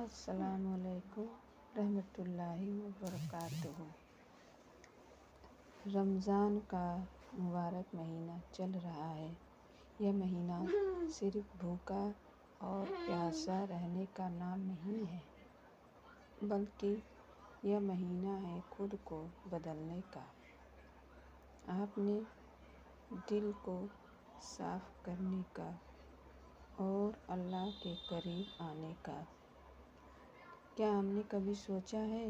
السلام علیکم رحمۃ اللہ وبرکاتہ۔ رمضان کا مبارک مہینہ چل رہا ہے۔ یہ مہینہ صرف بھوکا اور پیاسا رہنے کا نام نہیں ہے، بلکہ یہ مہینہ ہے خود کو بدلنے کا، اپنے دل کو صاف کرنے کا اور اللہ کے قریب آنے کا۔ کیا ہم نے کبھی سوچا ہے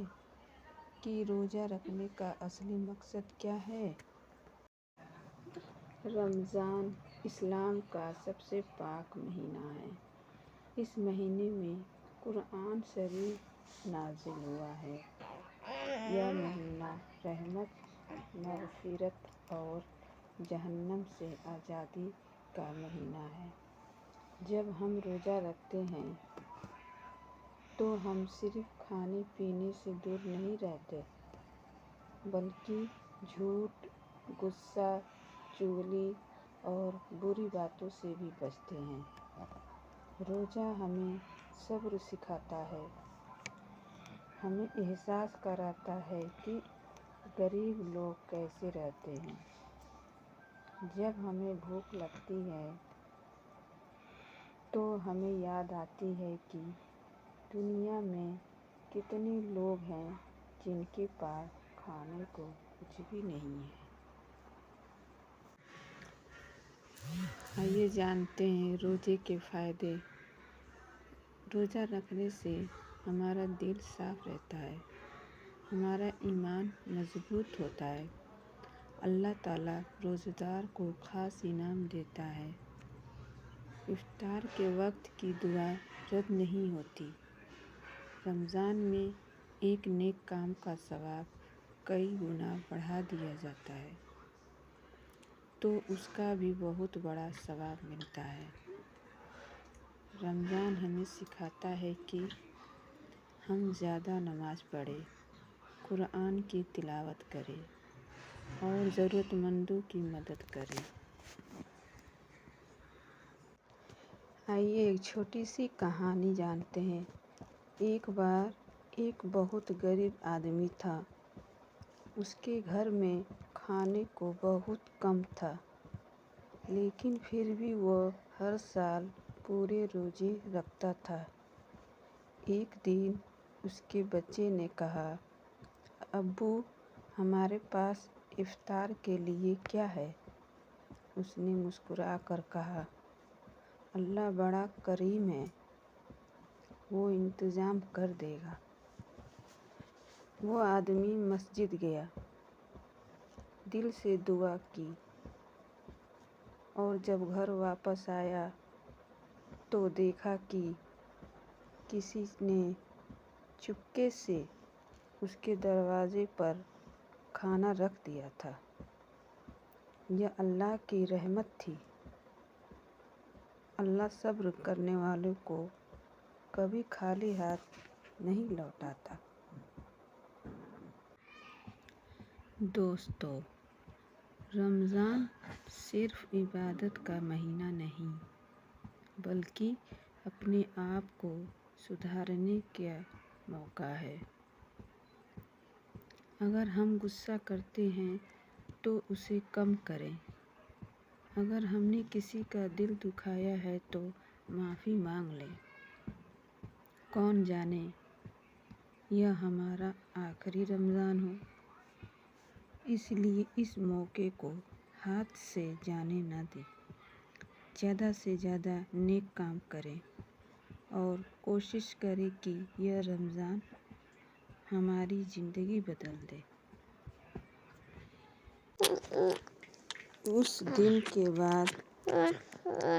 کہ روزہ رکھنے کا اصلی مقصد کیا ہے؟ رمضان اسلام کا سب سے پاک مہینہ ہے۔ اس مہینے میں قرآن شریف نازل ہوا ہے۔ یہ مہینہ رحمت، مغفرت اور جہنم سے آزادی کا مہینہ ہے۔ جب ہم روزہ رکھتے ہیں تو ہم صرف کھانے پینے سے دور نہیں رہتے، بلکہ جھوٹ، غصہ، چغلی اور بری باتوں سے بھی بچتے ہیں۔ روزہ ہمیں صبر سکھاتا ہے، ہمیں احساس کراتا ہے کہ غریب لوگ کیسے رہتے ہیں۔ جب ہمیں بھوک لگتی ہے تو ہمیں یاد آتی ہے کہ دنیا میں کتنے لوگ ہیں جن کے پاس کھانے کو کچھ بھی نہیں ہے۔ آئیے جانتے ہیں روزے کے فائدے۔ روزہ رکھنے سے ہمارا دل صاف رہتا ہے، ہمارا ایمان مضبوط ہوتا ہے، اللہ تعالیٰ روزہ دار کو خاص انعام دیتا ہے، افطار کے وقت کی دعا رد نہیں ہوتی، رمضان میں ایک نیک کام کا ثواب کئی گنا بڑھا دیا جاتا ہے تو اس کا بھی بہت بڑا ثواب ملتا ہے۔ رمضان ہمیں سکھاتا ہے کہ ہم زیادہ نماز پڑھیں، قرآن کی تلاوت کریں اور ضرورت مندوں کی مدد کریں۔ آئیے ایک چھوٹی سی کہانی جانتے ہیں۔ ایک بار ایک بہت غریب آدمی تھا۔ اس کے گھر میں کھانے کو بہت کم تھا، لیکن پھر بھی وہ ہر سال پورے روزے رکھتا تھا۔ ایک دن اس کے بچے نے کہا، ابو، ہمارے پاس افطار کے لیے کیا ہے؟ اس نے مسکرا کر کہا، اللہ بڑا کریم ہے، وہ انتظام کر دے گا۔ وہ آدمی مسجد گیا، دل سے دعا کی اور جب گھر واپس آیا تو دیکھا کہ کسی نے چپکے سے اس کے دروازے پر کھانا رکھ دیا تھا۔ یہ اللہ کی رحمت تھی۔ اللہ صبر کرنے والوں کو کبھی خالی ہاتھ نہیں لوٹاتا۔ دوستو، رمضان صرف عبادت کا مہینہ نہیں، بلکہ اپنے آپ کو سدھارنے کا موقع ہے۔ اگر ہم غصہ کرتے ہیں تو اسے کم کریں، اگر ہم نے کسی کا دل دکھایا ہے تو معافی مانگ لیں۔ کون جانے یہ ہمارا آخری رمضان ہو، اس لیے اس موقع کو ہاتھ سے جانے نہ دیں۔ زیادہ سے زیادہ نیک کام کریں اور کوشش کریں کہ یہ رمضان ہماری زندگی بدل دے۔ اس دن کے بعد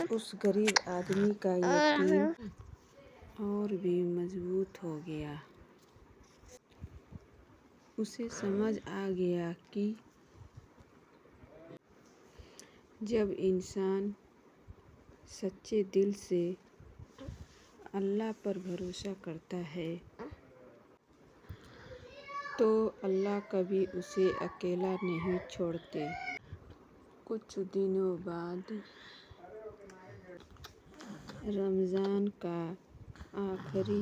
اس غریب آدمی کا یقین اور بھی مضبوط ہو گیا۔ اسے سمجھ آ گیا کہ جب انسان سچے دل سے اللہ پر بھروسہ کرتا ہے تو اللہ کبھی اسے اکیلا نہیں چھوڑتے۔ کچھ دنوں بعد رمضان کا آخری